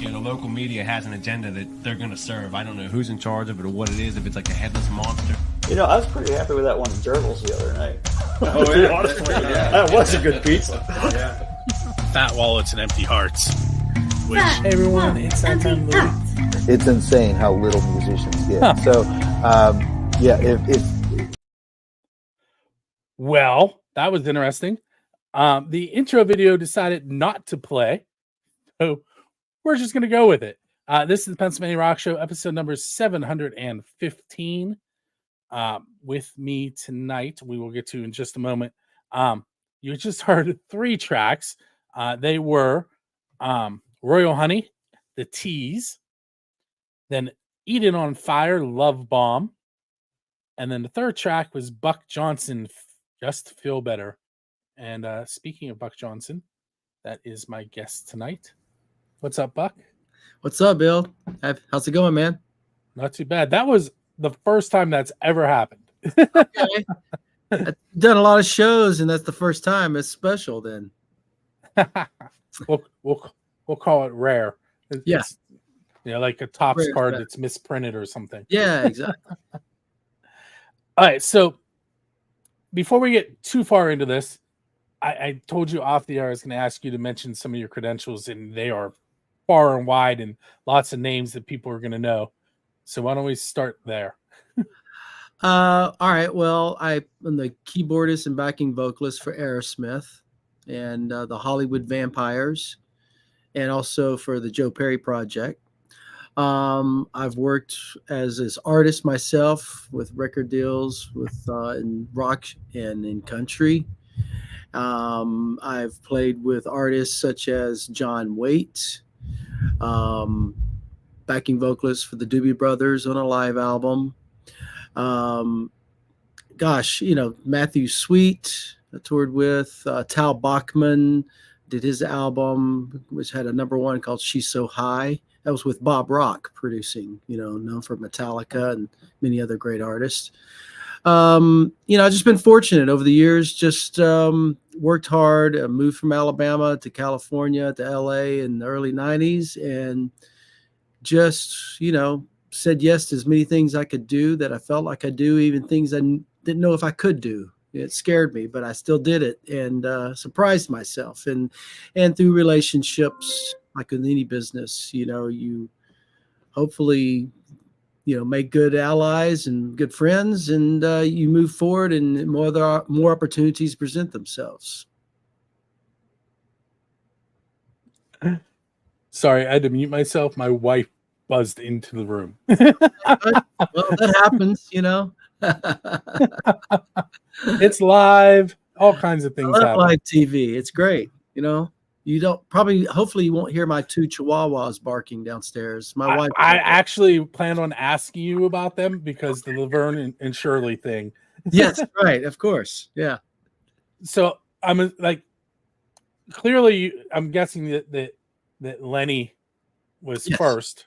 you know, the local media has an agenda that they're going to serve. I don't know who's in charge of it or what it is, if it's like a headless monster. You know, I was pretty happy with that one Gerbils the other night. Oh, yeah. Honestly, that was a good pizza. Yeah. Fat wallets and empty hearts. Which, Hey everyone, it's that time of the week. It's insane how little musicians get. So, yeah, if Well, that was interesting. The intro video decided not to play, so we're just going to go with it. This is the Pennsylvania Rock Show, episode number 715. With me tonight, we will get to in just a moment. You just heard 3 tracks. They were Royal Honey, The Tease, then Eat It on Fire, Love Bomb, and then the third track was Buck Johnson, Just Feel Better. And speaking of Buck Johnson, that is my guest tonight. What's up, Buck? What's up, Bill? How's it going, man? Not too bad. That was the first time that's ever happened. Okay. I've done a lot of shows, and that's the first time. It's special then. We'll call it rare. Yeah. It's, you know, like a Topps Rare, card yeah. that's misprinted or something. Yeah, exactly. All right, so before we get too far into this, I told you off the air I was going to ask you to mention some of your credentials, and they are far and wide and lots of names that people are going to know. So why don't we start there? All right. Well, I'm the keyboardist and backing vocalist for Aerosmith and the Hollywood Vampires, and also for the Joe Perry Project. I've worked as an artist myself with record deals with in rock and in country. I've played with artists such as John Waite, backing vocalist for the Doobie Brothers on a live album. Matthew Sweet I toured with. Tal Bachman did his album, which had a #1 called She's So High. That was with Bob Rock producing, known for Metallica and many other great artists. I've just been fortunate over the years, just worked hard, moved from Alabama to California to LA in the early 90s, and just, said yes to as many things I could do that I felt like I do, even things I didn't know if I could do. It scared me, but I still did it and surprised myself. And through relationships, like in any business, you hopefully make good allies and good friends, and you move forward, and more opportunities present themselves. Sorry, I had to mute myself. My wife buzzed into the room. Well, that happens, It's live. All kinds of things I love happen. live TV. It's great. You don't hopefully you won't hear my 2 chihuahuas barking downstairs. My wife. I actually planned on asking you about them because the Laverne and Shirley thing. Yes, right. Of course. Yeah. So I'm clearly I'm guessing that Lenny was Yes. first.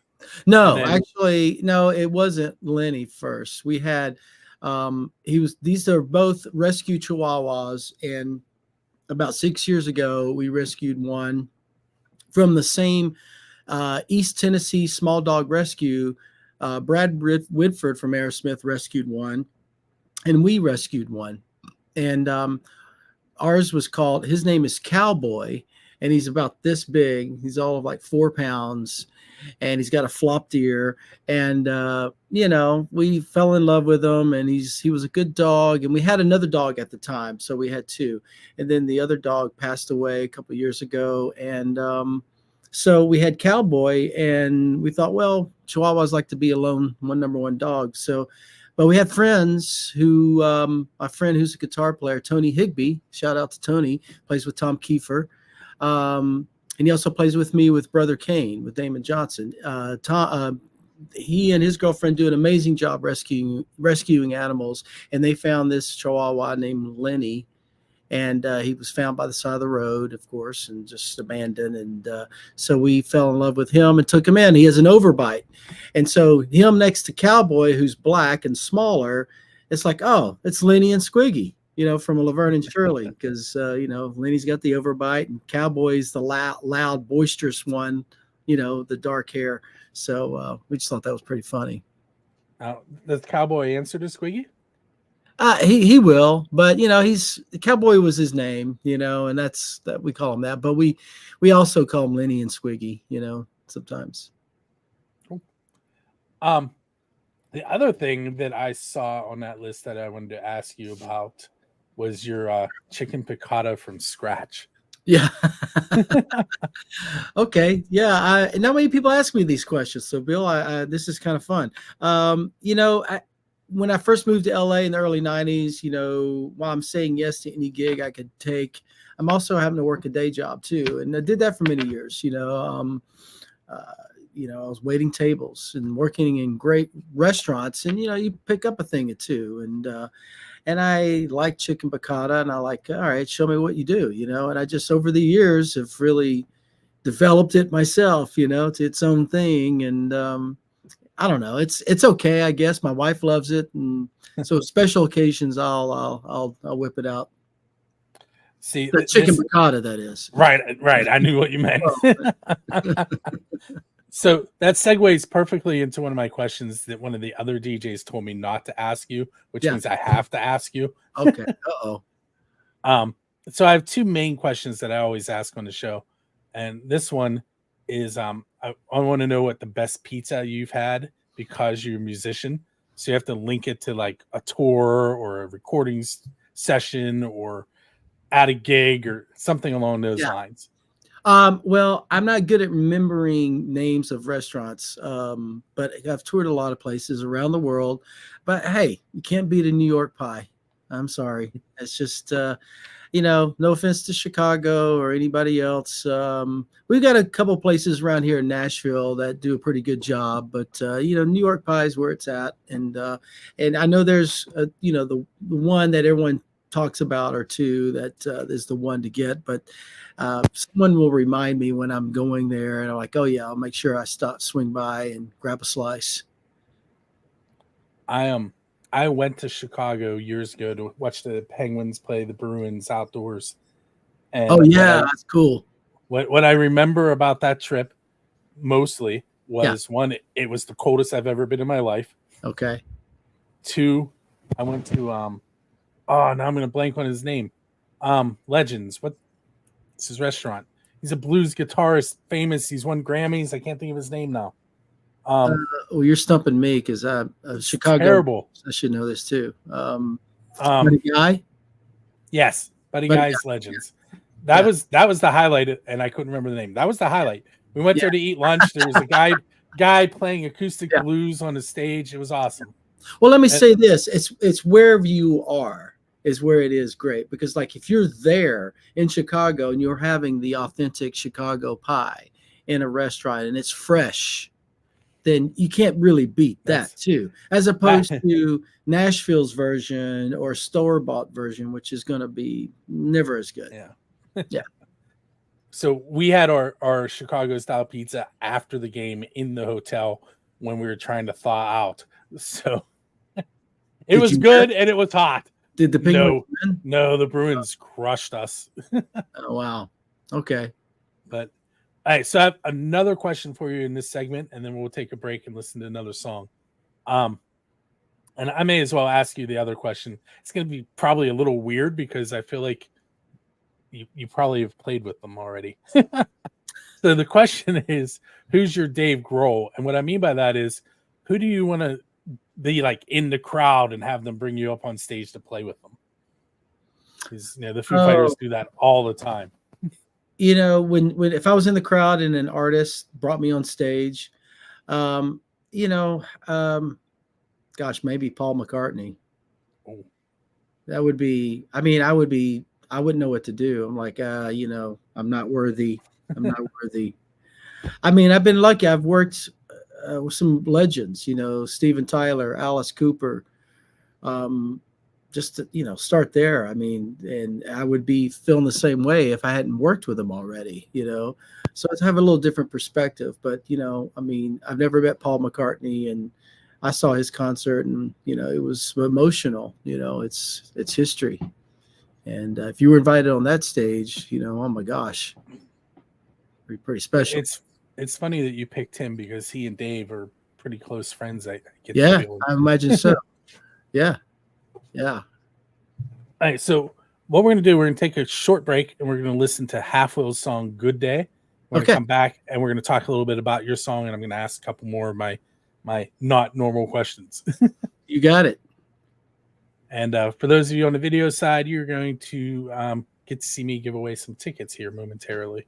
No, then- actually, no, it wasn't Lenny first. We had these are both rescue chihuahuas, and about 6 years ago we rescued one from the same East Tennessee small dog rescue. Brad Whitford from Aerosmith rescued one, and we rescued one. And ours was called, his name is Cowboy, and he's about this big. He's all of like 4 pounds, and he's got a flopped ear. And, we fell in love with him, and he was a good dog. And we had another dog at the time, so we had 2. And then the other dog passed away a couple of years ago. And so we had Cowboy, and we thought, well, Chihuahuas like to be alone, one #1 dog. So, but we had friends who, my friend who's a guitar player, Tony Higbee, shout out to Tony, plays with Tom Kiefer. And he also plays with me with Brother Kane, with Damon Johnson. He and his girlfriend do an amazing job rescuing animals, and they found this Chihuahua named Lenny, and he was found by the side of the road, of course, and just abandoned. And so we fell in love with him and took him in. He has an overbite, and so him next to Cowboy, who's black and smaller, it's like, oh, it's Lenny and Squiggy. From a Laverne and Shirley, because, Lenny's got the overbite, and Cowboy's the loud, boisterous one, the dark hair. So we just thought that was pretty funny. Does Cowboy answer to Squiggy? He will, but he's Cowboy was his name, and that's that we call him that. But we also call him Lenny and Squiggy, sometimes. The other thing that I saw on that list that I wanted to ask you about was your chicken piccata from scratch. Yeah. Okay. Yeah. Not many people ask me these questions. So Bill, this is kind of fun. When I first moved to LA in the early 90s, while I'm saying yes to any gig I could take, I'm also having to work a day job too. And I did that for many years, I was waiting tables and working in great restaurants, and you pick up a thing or two, and I like chicken piccata, and I like, all right, show me what you do, and I just over the years have really developed it myself, to its own thing, and I don't know, it's okay, I guess. My wife loves it, and so special occasions I'll whip it out. See, the chicken piccata, that is. Right. I knew what you meant. So that segues perfectly into one of my questions that one of the other DJs told me not to ask you, which means I have to ask you. Okay. So I have two main questions that I always ask on the show. And this one is I want to know what the best pizza you've had because you're a musician. So you have to link it to like a tour or a recording session or at a gig or something along those lines. Well, I'm not good at remembering names of restaurants, but I've toured a lot of places around the world. But hey, you can't beat a New York pie. I'm sorry. It's just, no offense to Chicago or anybody else. We've got a couple places around here in Nashville that do a pretty good job, but New York pie is where it's at. And I know there's, the one that everyone talks about or two that is the one to get, but someone will remind me when I'm going there, and I'm like, oh yeah, I'll make sure I swing by and grab a slice. I went to Chicago years ago to watch the Penguins play the Bruins outdoors. And that's cool. What I remember about that trip mostly was one, it was the coldest I've ever been in my life. Okay. Two, I went to now I'm gonna blank on his name. Legends. What's his restaurant? He's a blues guitarist, famous. He's won Grammys. I can't think of his name now. You're stumping me because Chicago. Terrible. I should know this too. Buddy Guy. Yes, Buddy Guy's Legends. That was the highlight, and I couldn't remember the name. That was the highlight. We went there to eat lunch. There was a guy playing acoustic blues on the stage. It was awesome. Well, let me say this: it's wherever you are is where it is great, because like if you're there in Chicago and you're having the authentic Chicago pie in a restaurant and it's fresh, then you can't really beat that too, as opposed to Nashville's version or store-bought version, which is going to be never as good. Yeah. So we had our Chicago style pizza after the game in the hotel when we were trying to thaw out. So it was good and it was hot. Did the Penguins win? No, the Bruins crushed us. Oh, wow. Okay. But all right, so I have another question for you in this segment, and then we'll take a break and listen to another song. And I may as well ask you the other question. It's going to be probably a little weird because I feel like you probably have played with them already. So the question is, who's your Dave Grohl? And what I mean by that is, who do you want to be like in the crowd and have them bring you up on stage to play with them? Because the Foo Fighters do that all the time. When if I was in the crowd and an artist brought me on stage, gosh, maybe Paul McCartney. Oh. That would be. I wouldn't know what to do. I'm like, I'm not worthy. I'm not worthy. I mean, I've been lucky. I've worked with some legends, Steven Tyler, Alice Cooper, just to, start there. I mean, and I would be feeling the same way if I hadn't worked with them already, so I have a little different perspective, but, I've never met Paul McCartney, and I saw his concert, and, it was emotional, it's history. And if you were invited on that stage, oh my gosh, pretty special. It's funny that you picked him because he and Dave are pretty close friends. I get the Yeah, feeling. I imagine so. Yeah. All right, so what we're going to do, we're going to take a short break and we're going to listen to Half Wheel's song Good Day. We're going to come back and we're going to talk a little bit about your song, and I'm going to ask a couple more of my not normal questions. You got it. And for those of you on the video side, you're going to get to see me give away some tickets here momentarily.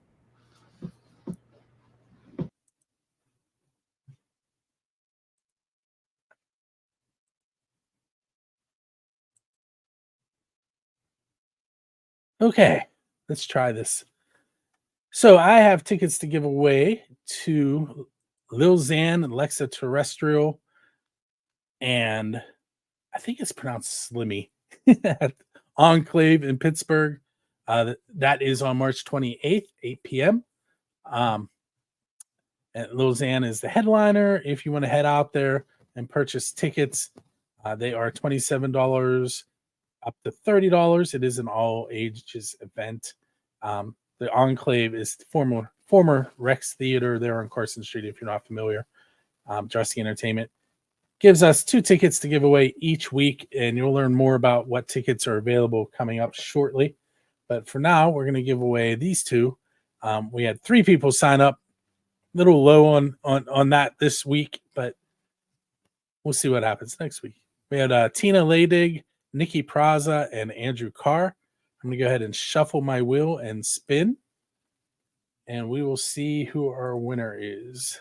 Okay, let's try this. So I have tickets to give away to Lil Xan, Alexa Terrestrial, and I think it's pronounced Slimmy at Enclave in Pittsburgh. That is on March 28th, 8 p.m. And Lil Xan is the headliner. If you want to head out there and purchase tickets, they are $27 up to $30. It is an all ages event. The Enclave is former Rex Theater there on Carson Street. If you're not familiar, Dressy Entertainment gives us 2 tickets to give away each week, and you'll learn more about what tickets are available coming up shortly. But for now, we're going to give away these 2. We had 3 people sign up. A little low on that this week, but we'll see what happens next week. We had Tina Leydig, Nikki Praza, and Andrew Carr. I'm going to go ahead and shuffle my wheel and spin, and we will see who our winner is.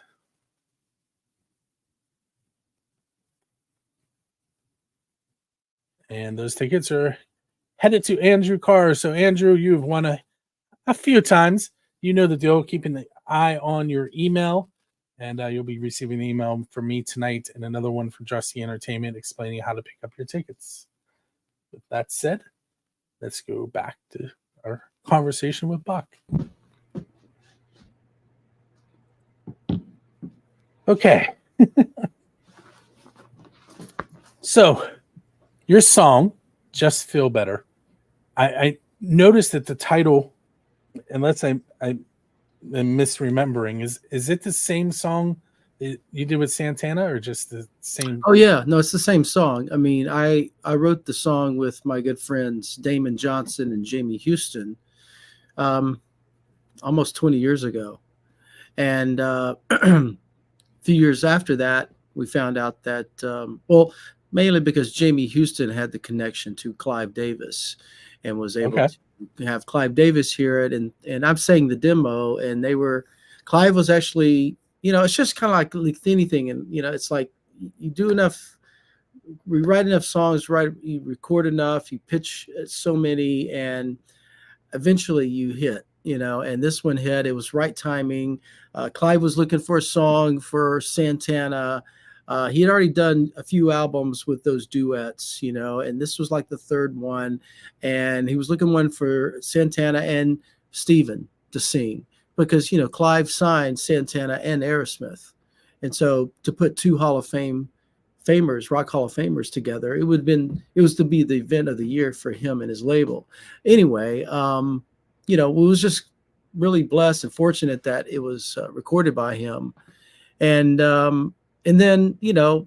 And those tickets are headed to Andrew Carr. So, Andrew, you've won a few times. You know the deal, keeping the eye on your email. And you'll be receiving an email from me tonight and another one from Dressy Entertainment explaining how to pick up your tickets. With that said, let's go back to our conversation with Buck. Okay. So, your song, Just Feel Better. I noticed that the title, unless I'm misremembering, is it the same song that you did with Santana, or just the same? Oh yeah, no, it's the same song. I mean, I wrote the song with my good friends Damon Johnson and Jamie Houston, almost 20 years ago, and a few years after that, we found out that mainly because Jamie Houston had the connection to Clive Davis, and was able to have Clive Davis hear it, and I'm saying the demo, and Clive was actually, it's just kind of like anything, and it's like you do enough, we write enough songs, you record enough, you pitch so many, and eventually you hit, and this one hit. It was right timing. Clive was looking for a song for Santana. He had already done a few albums with those duets, and this was like the 3rd one. And he was looking one for Santana and Steven to sing because, Clive signed Santana and Aerosmith. And so to put 2 Hall of Famers, Rock Hall of Famers together, it was to be the event of the year for him and his label. Anyway, it was just really blessed and fortunate that it was recorded by him. And then,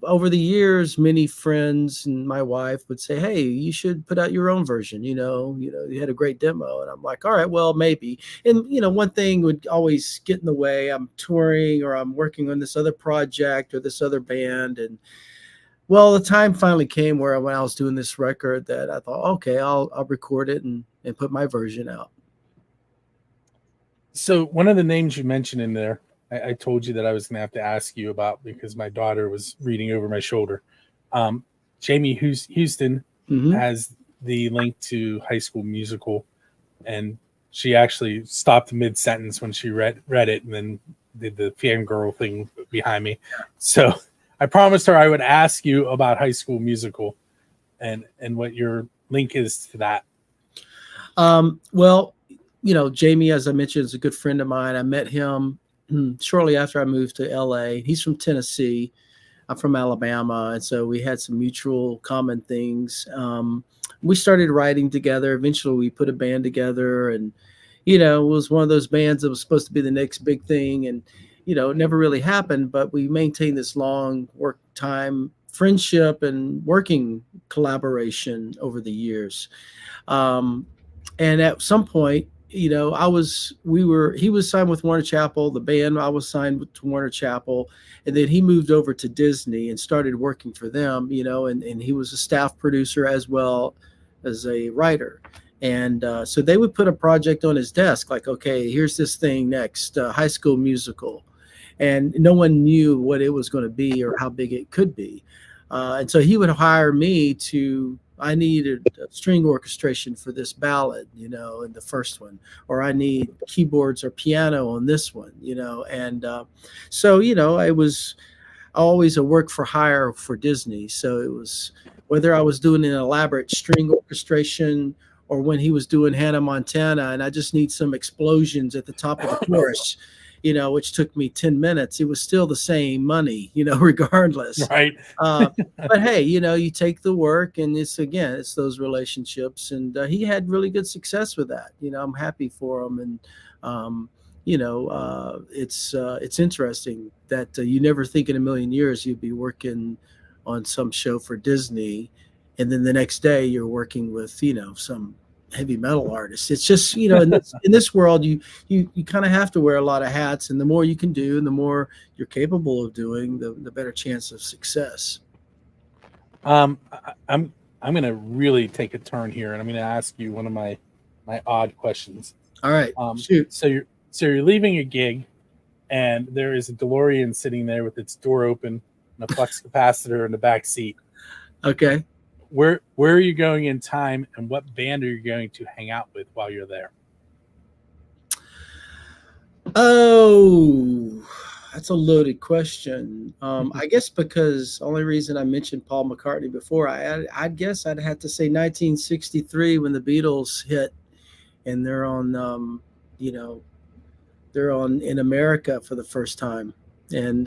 over the years, many friends and my wife would say, hey, you should put out your own version. You had a great demo. And I'm like, all right, well, maybe. And, one thing would always get in the way. I'm touring, or I'm working on this other project or this other band. And well, the time finally came where when I was doing this record that I thought, okay, I'll record it and put my version out. So one of the names you mentioned in there, I told you that I was going to have to ask you about because my daughter was reading over my shoulder. Jamie Houston has the link to High School Musical, and she actually stopped mid-sentence when she read it and then did the fangirl thing behind me. So I promised her I would ask you about High School Musical and what your link is to that. Well, Jamie, as I mentioned, is a good friend of mine. I met him shortly after I moved to LA. He's from Tennessee. I'm from Alabama. And so we had some mutual common things. We started writing together. Eventually we put a band together, and, it was one of those bands that was supposed to be the next big thing. And it never really happened, but we maintained this long work time friendship and working collaboration over the years. And at some point, he was signed with Warner Chappell, the band, I was signed to Warner Chappell, and then he moved over to Disney and started working for them, and he was a staff producer as well as a writer. And so they would put a project on his desk, like, okay, here's this thing next, High School Musical. And no one knew what it was going to be or how big it could be. And so he would hire me I needed a string orchestration for this ballad, in the first one, or I need keyboards or piano on this one, and so, it was always a work for hire for Disney. So it was whether I was doing an elaborate string orchestration or when he was doing Hannah Montana and I just need some explosions at the top of the chorus, which took me 10 minutes, it was still the same money, regardless. Right. But hey, you take the work, and it's those relationships, and he had really good success with that. I'm happy for him. And, it's interesting that you never think in a million years you'd be working on some show for Disney. And then the next day you're working with, some heavy metal artists. It's just, in this world, you kind of have to wear a lot of hats, and the more you can do and the more you're capable of doing, the better chance of success. I'm going to really take a turn here, and I'm going to ask you one of my odd questions. All right. Shoot. So you're leaving a gig, and there is a DeLorean sitting there with its door open and a flux capacitor in the back seat. Okay. Where are you going in time, and what band are you going to hang out with while you're there? Oh, that's a loaded question. I guess because the only reason I mentioned Paul McCartney before, I'd guess I'd have to say 1963 when the Beatles hit, and they're on, they're on in America for the first time, and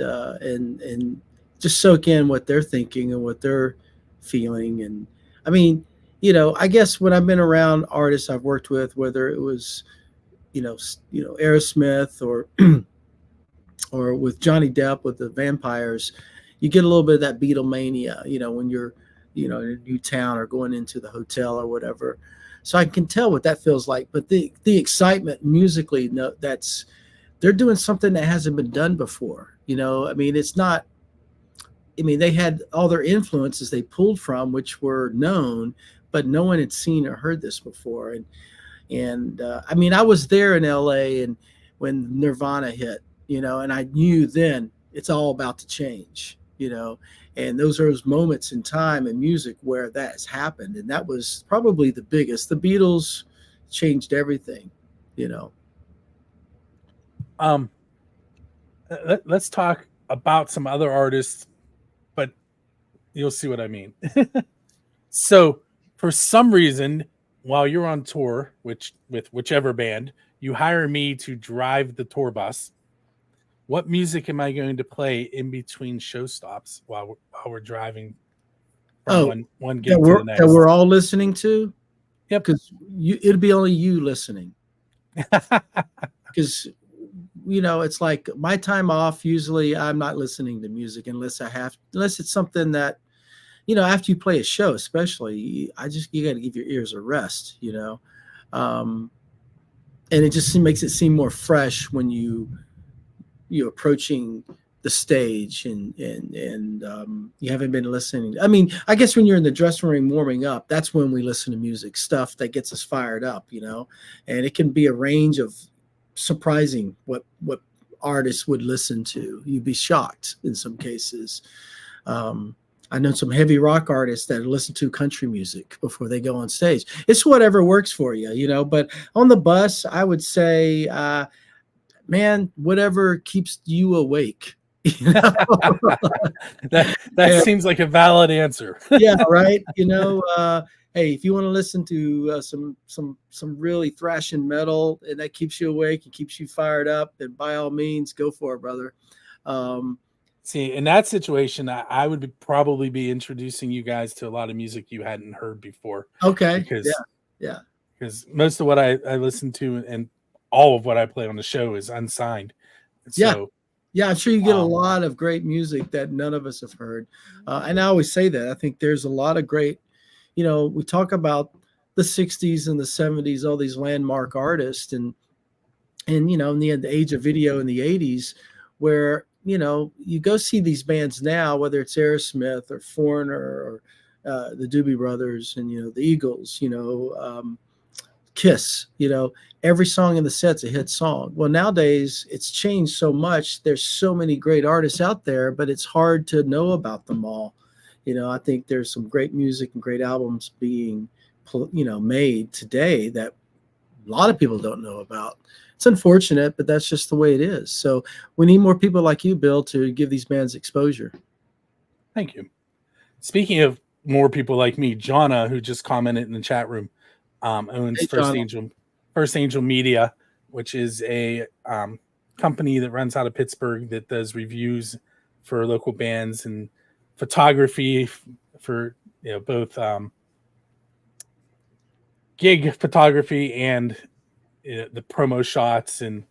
just soak in what they're thinking and what they're feeling. And I mean, I guess when I've been around artists I've worked with, whether it was, Aerosmith or or with Johnny Depp with the Vampires, you get a little bit of that Beatlemania, when you're, in a new town or going into the hotel or whatever. So I can tell what that feels like. But the excitement musically, they're doing something that hasn't been done before. It's not. They had all their influences they pulled from, which were known, but no one had seen or heard this before. And I was there in LA, and when Nirvana hit, and I knew then it's all about to change, and those are those moments in time and music where that has happened. And that was probably the biggest. The Beatles changed everything, Let's talk about some other artists, but you'll see what I mean. So for some reason, while you're on tour, with whichever band, you hire me to drive the tour bus. What music am I going to play in between show stops while we're driving from one gig to the next? That we're all listening to? Yep. Because it'll be only you listening. Because, it's like my time off, usually I'm not listening to music unless it's something that, after you play a show, especially, you got to give your ears a rest, and it just makes it seem more fresh when you're approaching the stage and you haven't been listening. I guess when you're in the dressing room warming up, that's when we listen to music, stuff that gets us fired up, and it can be a range of surprising what artists would listen to. You'd be shocked in some cases. I know some heavy rock artists that listen to country music before they go on stage. It's whatever works for you, but on the bus, I would say, man, whatever keeps you awake. That seems like a valid answer. Yeah, right. Hey, if you want to listen to some really thrashing metal and that keeps you awake and keeps you fired up, then by all means, go for it, brother. See, in that situation, I would probably be introducing you guys to a lot of music you hadn't heard before. Okay. Because most of what I listen to and all of what I play on the show is unsigned. So Yeah, I'm sure you get a lot of great music that none of us have heard. And I always say that. I think there's a lot of great, we talk about the 60s and the 70s, all these landmark artists, and in the age of video in the 80s, where, you go see these bands now, whether it's Aerosmith or Foreigner or the Doobie Brothers and, the Eagles, Kiss, every song in the set's a hit song. Well, nowadays it's changed so much. There's so many great artists out there, but it's hard to know about them all. I think there's some great music and great albums being, made today that a lot of people don't know about. It's unfortunate, but that's just the way it is. So we need more people like you, Bill, to give these bands exposure. Thank you. Speaking of more people like me, Jonna, who just commented in the chat room, owns First Angel Media, which is a company that runs out of Pittsburgh that does reviews for local bands and photography for both gig photography and the promo shots, and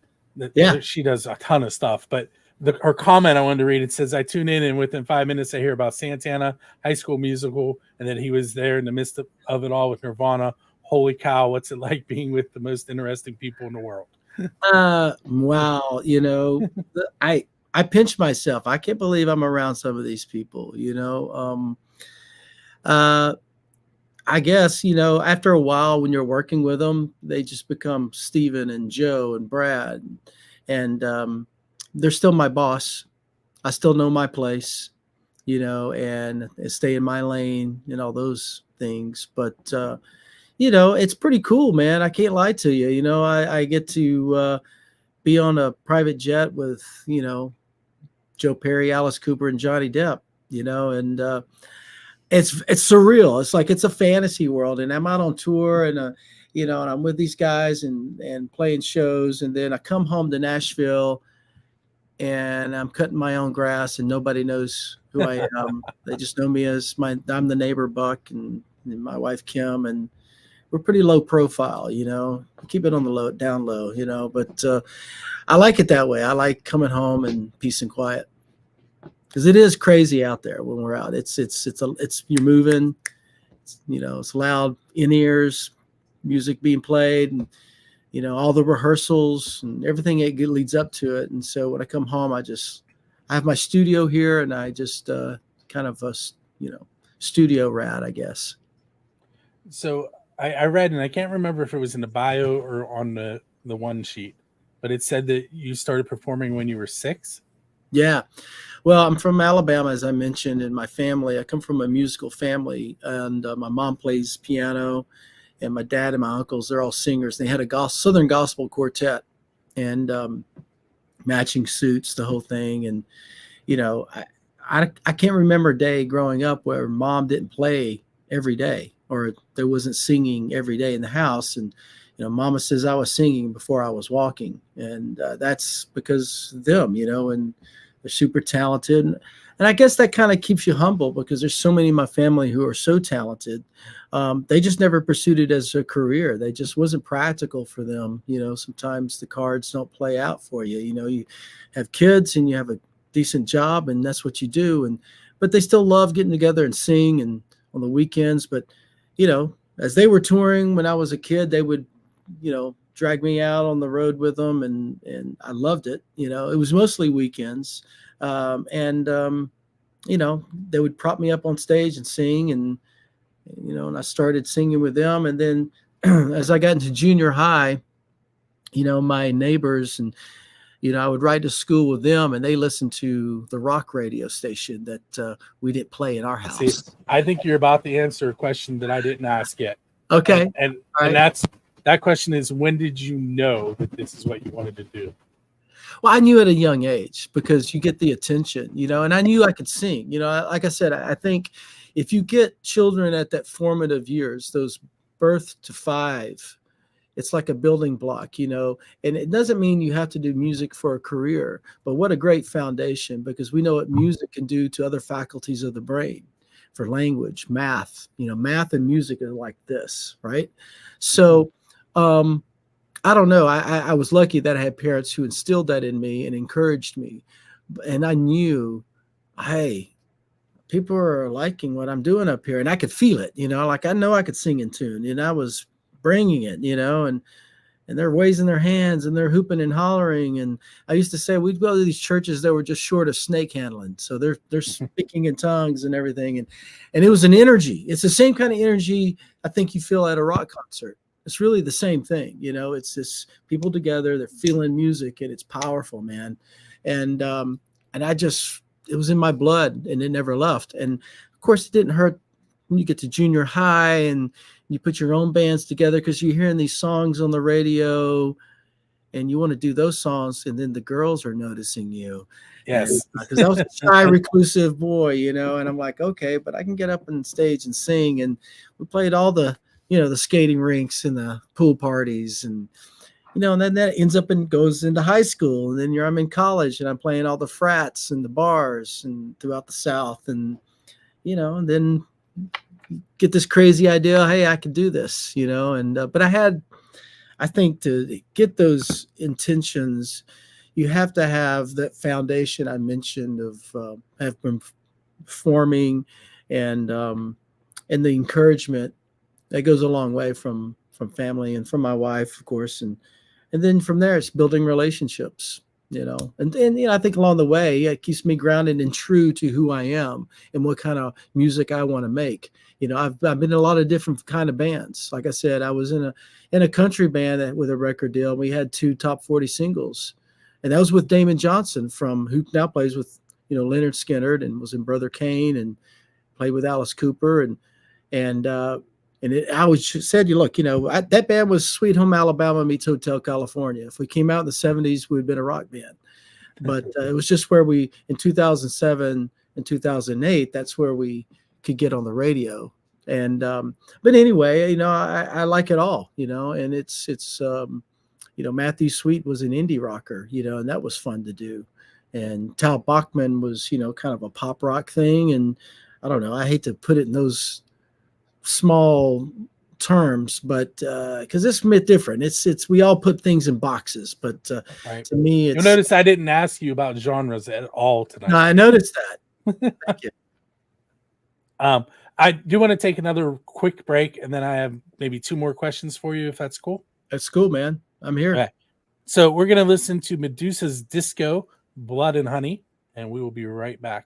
she does a ton of stuff. But her comment I wanted to read, it says, I tune in and within 5 minutes I hear about Santana, High School Musical, and then he was there in the midst of it all with Nirvana. Holy cow, what's it like being with the most interesting people in the world? Wow. I pinch myself. I can't believe I'm around some of these people, I guess, after a while when you're working with them, they just become Steven and Joe and Brad, and they're still my boss. I still know my place, and stay in my lane and all those things. But, it's pretty cool, man. I can't lie to you. I get to be on a private jet with, Joe Perry, Alice Cooper, and Johnny Depp, and it's surreal. It's like it's a fantasy world, and I'm out on tour, and and I'm with these guys and playing shows, and then I come home to Nashville, and I'm cutting my own grass, and nobody knows who I am. They just know me as I'm the neighbor Buck, and my wife Kim, and we're pretty low profile, keep it on the down low, but I like it that way. I like coming home and peace and quiet, because it is crazy out there when we're out. It's you're moving, it's loud in ears, music being played, and all the rehearsals and everything that leads up to it. And so when I come home, I have my studio here, and I just kind of a studio rat, I guess. So I read, and I can't remember if it was in the bio or on the one sheet, but it said that you started performing when you were 6. Yeah. Well, I'm from Alabama, as I mentioned, and my family, I come from a musical family, and my mom plays piano, and my dad and my uncles, they're all singers. They had a Southern gospel quartet, and matching suits, the whole thing. And, I can't remember a day growing up where mom didn't play every day, or there wasn't singing every day in the house. And, mama says I was singing before I was walking, and that's because of them, and they're super talented. And I guess that kind of keeps you humble, because there's so many in my family who are so talented. They just never pursued it as a career. They just wasn't practical for them. Sometimes the cards don't play out for you. You have kids and you have a decent job, and that's what you do. But they still love getting together and sing, and on the weekends. But, as they were touring when I was a kid, they would, drag me out on the road with them, and I loved it. It was mostly weekends. And they would prop me up on stage and sing, and I started singing with them. And then as I got into junior high, my neighbors and, I would ride to school with them, and they listened to the rock radio station that we didn't play in our house. See, I think you're about to answer a question that I didn't ask yet. Okay. And that question is, when did you know that this is what you wanted to do? Well, I knew at a young age, because you get the attention, and I knew I could sing. Like I said, I think if you get children at that formative years, those birth to 5, it's like a building block, and it doesn't mean you have to do music for a career, but what a great foundation, because we know what music can do to other faculties of the brain, for language, math, math and music are like this, right? So, I don't know. I was lucky that I had parents who instilled that in me and encouraged me. And I knew, hey, people are liking what I'm doing up here, and I could feel it, like I know I could sing in tune, and I was bringing it, and they're raising their hands and they're hooping and hollering. And I used to say we'd go to these churches that were just short of snake handling, so they're speaking in tongues and everything, and it was an energy. It's the same kind of energy I think you feel at a rock concert. It's really the same thing, It's this people together, they're feeling music, and it's powerful, man. And it was in my blood, and it never left. And of course, it didn't hurt when you get to junior high and you put your own bands together, because you're hearing these songs on the radio and you want to do those songs, and then the girls are noticing you. Yes. Because I was a shy, reclusive boy, and I'm like, okay, but I can get up on stage and sing. And we played all the, the skating rinks and the pool parties, and and then that ends up and goes into high school, and then I'm in college and I'm playing all the frats and the bars and throughout the South, and and then get this crazy idea, hey, I could do this, and but I think to get those intentions, you have to have that foundation I mentioned of have been forming, and the encouragement that goes a long way from family and from my wife, of course, and then from there it's building relationships, and then I think along the way it keeps me grounded and true to who I am and what kind of music I want to make. I've been in a lot of different kind of bands. Like I said, I was in a country band with a record deal. We had 2 top 40 singles, and that was with Damon Johnson, who now plays with Leonard Skinner, and was in Brother Kane and played with Alice Cooper, I always said, look, that band was Sweet Home Alabama meets Hotel California. If we came out in the 70s, we'd been a rock band. But it was just where we, in 2007 and 2008, that's where we could get on the radio. And but anyway, I like it all, and it's Matthew Sweet was an indie rocker, and that was fun to do. And Tal Bachman was, kind of a pop rock thing. And I don't know, I hate to put it in those small terms, but because it's a bit different. It's we all put things in boxes, but right. To me, you'll notice I didn't ask you about genres at all tonight. No, I noticed that. Thank you. I do want to take another quick break, and then I have maybe 2 more questions for you, if that's cool. That's cool, man. I'm here. Okay. So we're going to listen to Medusa's Disco, Blood and Honey, and we will be right back.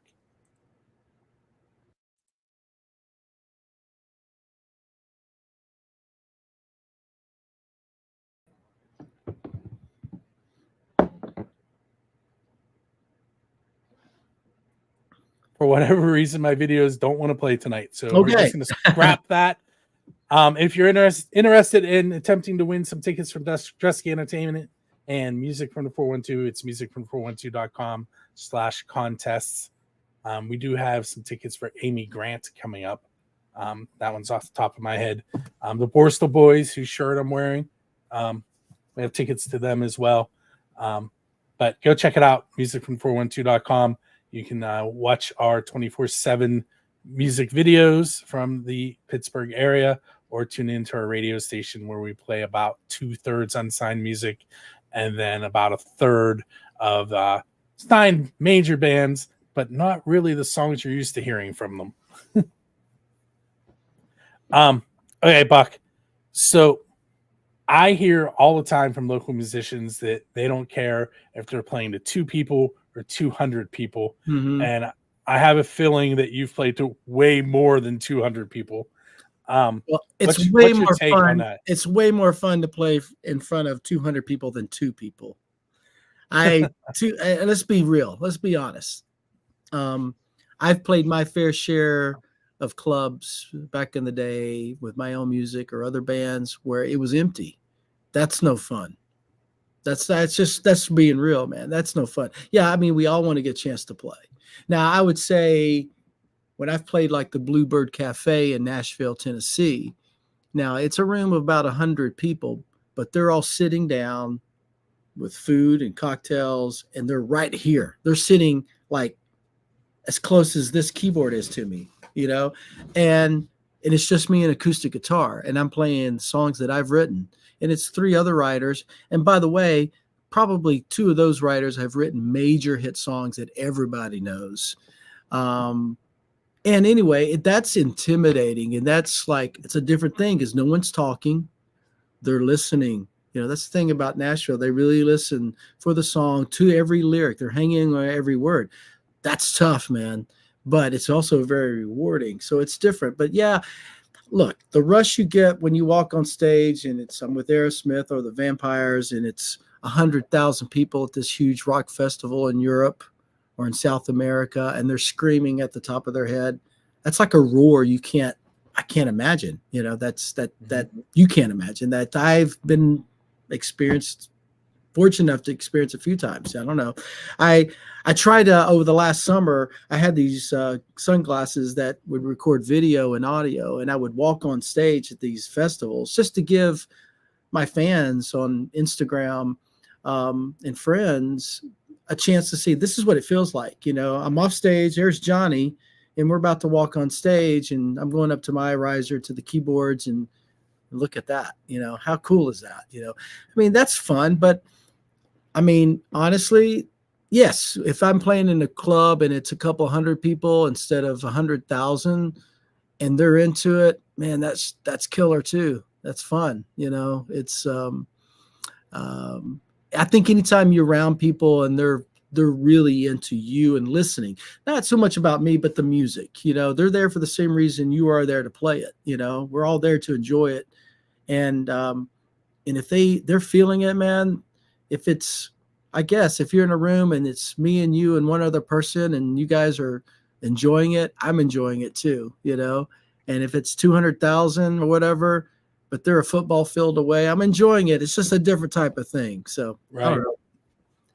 For whatever reason, my videos don't want to play tonight. So we're just going to scrap that. If you're interested in attempting to win some tickets from Dresky Entertainment and Music from the 412, it's musicfrom412.com/contests. We do have some tickets for Amy Grant coming up. That one's off the top of my head. The Borstal Boys, whose shirt I'm wearing, we have tickets to them as well. But go check it out, musicfrom412.com. You can watch our 24/7 music videos from the Pittsburgh area, or tune into our radio station where we play about 2/3 unsigned music, and then about 1/3 of signed major bands, but not really the songs you're used to hearing from them. Okay, Buck. So I hear all the time from local musicians that they don't care if they're playing to 2 people or 200 people. Mm-hmm. And I have a feeling that you've played to way more than 200 people. Well, it's way more fun. It's way more fun to play in front of 200 people than 2 people. Let's be real. Let's be honest. I've played my fair share of clubs back in the day with my own music or other bands where it was empty. That's no fun. That's being real, man. That's no fun. Yeah, I mean, we all want to get a chance to play. Now, I would say when I've played like the Bluebird Cafe in Nashville, Tennessee, now it's a room of about 100 people, but they're all sitting down with food and cocktails, and they're right here. They're sitting like as close as this keyboard is to me, and it's just me and acoustic guitar, and I'm playing songs that I've written, and it's 3 other writers. And by the way, probably two of those writers have written major hit songs that everybody knows. And anyway, that's intimidating, and that's like, it's a different thing because no one's talking, they're listening. You know, that's the thing about Nashville. They really listen for the song, to every lyric. They're hanging on every word. That's tough, man. But it's also very rewarding. So it's different. But yeah, look, the rush you get when you walk on stage and I'm with Aerosmith or the Vampires, and it's 100,000 people at this huge rock festival in Europe or in South America, and they're screaming at the top of their head. That's like a roar I can't imagine. You know, that you can't imagine that. I've been fortunate enough to experience a few times. I don't know. I tried over the last summer, I had these sunglasses that would record video and audio, and I would walk on stage at these festivals just to give my fans on Instagram and friends a chance to see, this is what it feels like. You know, I'm off stage, there's Johnny, and we're about to walk on stage, and I'm going up to my riser to the keyboards, and look at that. You know, how cool is that? You know, I mean, that's fun, but I mean, honestly, yes, if I'm playing in a club and it's a couple hundred people instead of 100,000 and they're into it, man, that's killer too. That's fun. You know, it's, I think anytime you're around people and they're really into you and listening, not so much about me, but the music, you know, they're there for the same reason you are there to play it. You know, we're all there to enjoy it. And if they're feeling it, man, I guess if you're in a room and it's me and you and one other person and you guys are enjoying it, I'm enjoying it too, you know? And if it's 200,000 or whatever, but they're a football field away, I'm enjoying it. It's just a different type of thing. So I don't know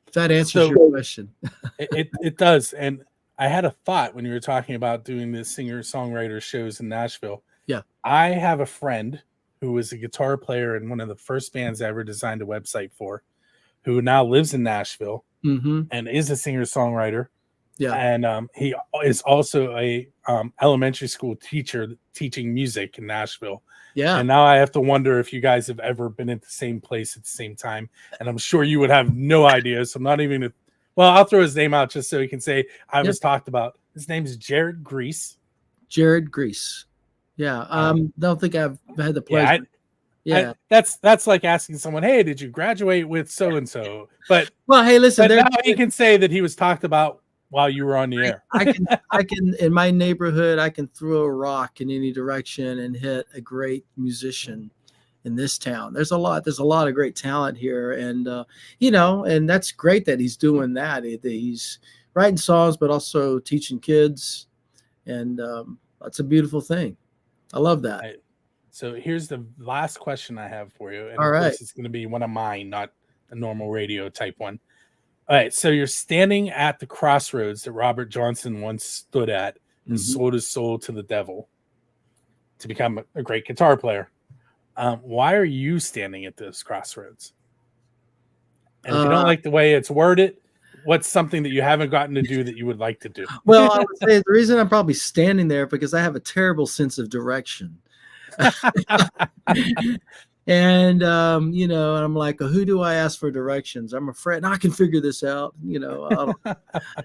if that answers your question. It does. And I had a thought when you were talking about doing the singer-songwriter shows in Nashville. Yeah. I have a friend who was a guitar player in one of the first bands I ever designed a website for, who now lives in Nashville and is a singer-songwriter. Yeah. And he is also a elementary school teacher teaching music in Nashville. Yeah. And now I have to wonder if you guys have ever been at the same place at the same time. And I'm sure you would have no idea. So I'm not even I'll throw his name out just so he can say I was talked about. His name is Jared Grease. Jared Grease. Yeah. Don't think I've had the pleasure. Yeah. That's like asking someone, hey, did you graduate with so-and-so? But well, hey, listen, now he can say that he was talked about while you were on the air. I can in my neighborhood, I can throw a rock in any direction and hit a great musician in this town. There's a lot of great talent here. And, you know, and that's great that he's doing that. He's writing songs, but also teaching kids. And that's a beautiful thing. I love that. So here's the last question I have for you. And all right. It's going to be one of mine, not a normal radio type one. All right. So you're standing at the crossroads that Robert Johnson once stood at and sold his soul to the devil to become a great guitar player. Why are you standing at this crossroads? And if you don't like the way it's worded, what's something that you haven't gotten to do that you would like to do? Well, I would say the reason I'm probably standing there because I have a terrible sense of direction. And you know, and I'm like, who do I ask for directions? I'm afraid I can figure this out. You know,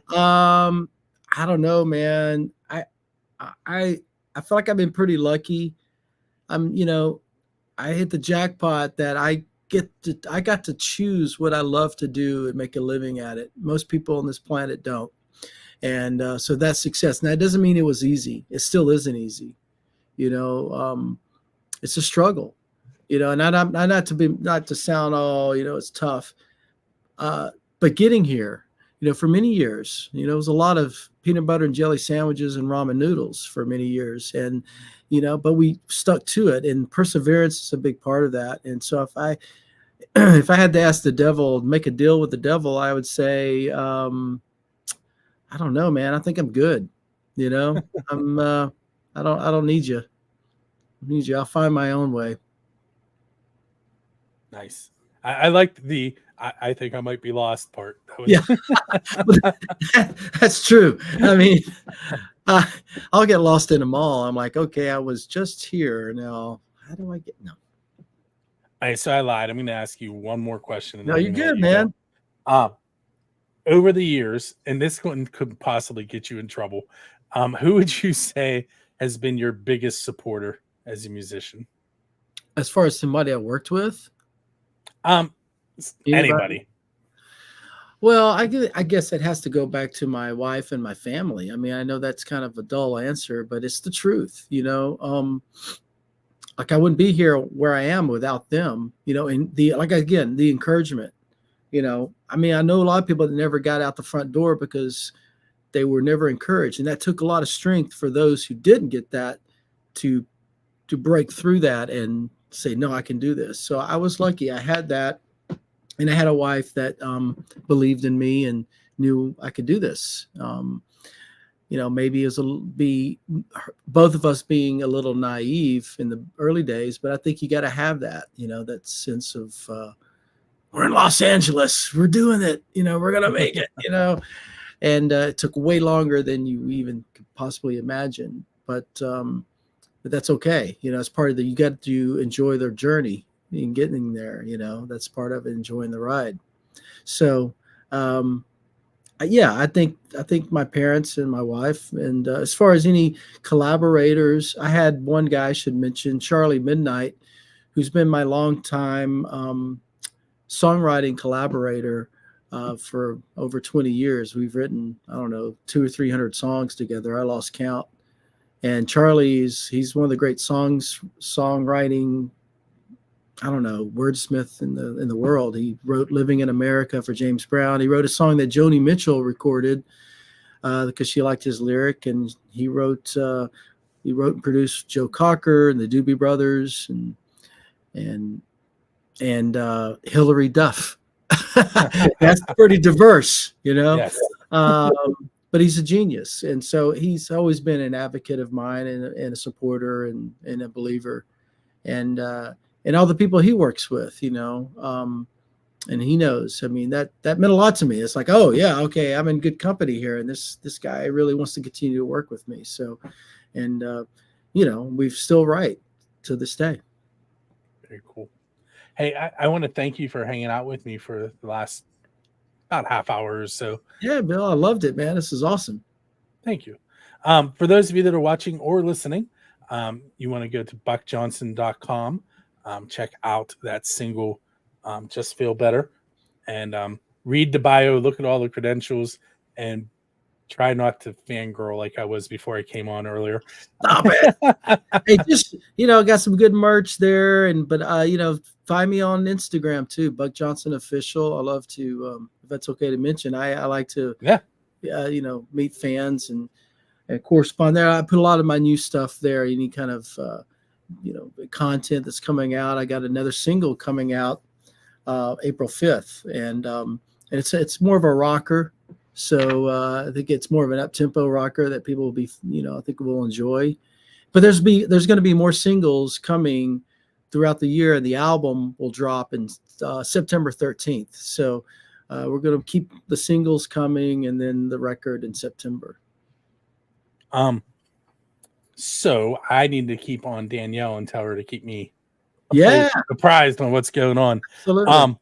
I don't know, man. I feel like I've been pretty lucky. You know, I hit the jackpot that I got to choose what I love to do and make a living at it. Most people on this planet don't. And so that's success. Now, it doesn't mean it was easy. It still isn't easy. You know, it's a struggle, you know, and not to sound all, you know, it's tough. But getting here, you know, for many years, you know, it was a lot of peanut butter and jelly sandwiches and ramen noodles for many years. And, you know, but we stuck to it, and perseverance is a big part of that. And so if I had to ask the devil, make a deal with the devil, I would say, I don't know, man. I think I'm good. You know, I don't need you. I'll find my own way. Nice. I liked I think I might be lost part. Yeah, that's true. I mean, I'll get lost in a mall. I'm like, okay, I was just here. Now, how do I get? No. All right, so I lied. I'm going to ask you one more question. And No, then you're I'm gonna good, let you man. go. Over the years, and this one could possibly get you in trouble, who would you say has been your biggest supporter as a musician? As far as somebody I worked with, Anybody. Anybody? Well, I guess it has to go back to my wife and my family. I mean, I know that's kind of a dull answer, but it's the truth, you know. Like I wouldn't be here where I am without them, you know, and the encouragement, you know. I mean, I know a lot of people that never got out the front door because they were never encouraged, and that took a lot of strength for those who didn't get that to break through that and say, no, I can do this. So I was lucky. I had that. And I had a wife that believed in me and knew I could do this. You know, maybe it was both of us being a little naive in the early days, but I think you got to have that, you know, that sense of we're in Los Angeles, we're doing it, you know, we're gonna make it, you know. And it took way longer than you even could possibly imagine, but that's okay. You know, it's part of you got to enjoy their journey in getting there, you know. That's part of it, enjoying the ride. So yeah, I think my parents and my wife, and as far as any collaborators, I had one guy I should mention, Charlie Midnight, who's been my longtime songwriting collaborator for over 20 years. We've written, I don't know, 200 or 300 songs together. I lost count. And he's one of the great songwriting, I don't know, wordsmith in the world. He wrote "Living in America" for James Brown. He wrote a song that Joni Mitchell recorded because she liked his lyric, and he wrote and produced Joe Cocker and the Doobie Brothers and Hillary Duff. That's pretty diverse, you know. Yes. But he's a genius, and so he's always been an advocate of mine and a supporter and a believer, and all the people he works with, you know, and he knows. I mean, that meant a lot to me. It's like, oh yeah, okay, I'm in good company here, and this guy really wants to continue to work with me. So, and you know, we've still write to this day. Very cool. Hey, I want to thank you for hanging out with me for the last about half hour or so. Yeah, Bill, I loved it, man. This is awesome. Thank you. For those of you that are watching or listening, you want to go to buckjohnson.com. Check out that single, Just Feel Better, and read the bio, look at all the credentials, and try not to fangirl like I was before I came on earlier. Stop it. Hey, just, you know, got some good merch there, but you know, find me on Instagram too, Buck Johnson Official. I love to, if that's okay to mention, I like to, you know, meet fans and correspond there. I put a lot of my new stuff there. Any kind of, you know, content that's coming out. I got another single coming out April 5th, and it's more of a rocker. So I think it's more of an up-tempo rocker that people will be, you know, I think will enjoy. But there's going to be more singles coming throughout the year, and the album will drop in September 13th. So we're going to keep the singles coming, and then the record in September. So I need to keep on Danielle and tell her to keep me apprised on what's going on. Absolutely.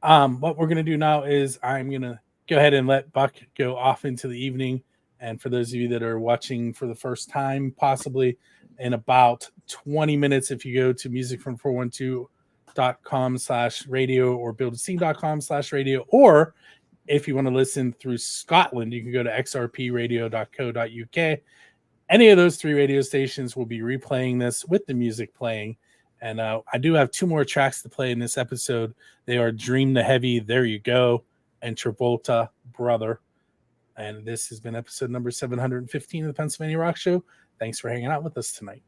What we're going to do now is I'm going to go ahead and let Buck go off into the evening. And for those of you that are watching for the first time, possibly in about 20 minutes, if you go to musicfrom412.com/radio or buildascene.com/radio, or if you want to listen through Scotland, you can go to xrpradio.co.uk. Any of those three radio stations will be replaying this with the music playing. And I do have two more tracks to play in this episode. They are Dream the Heavy, There You Go, and Travolta, Brother. And this has been episode number 715 of the Pennsylvania Rock Show. Thanks for hanging out with us tonight.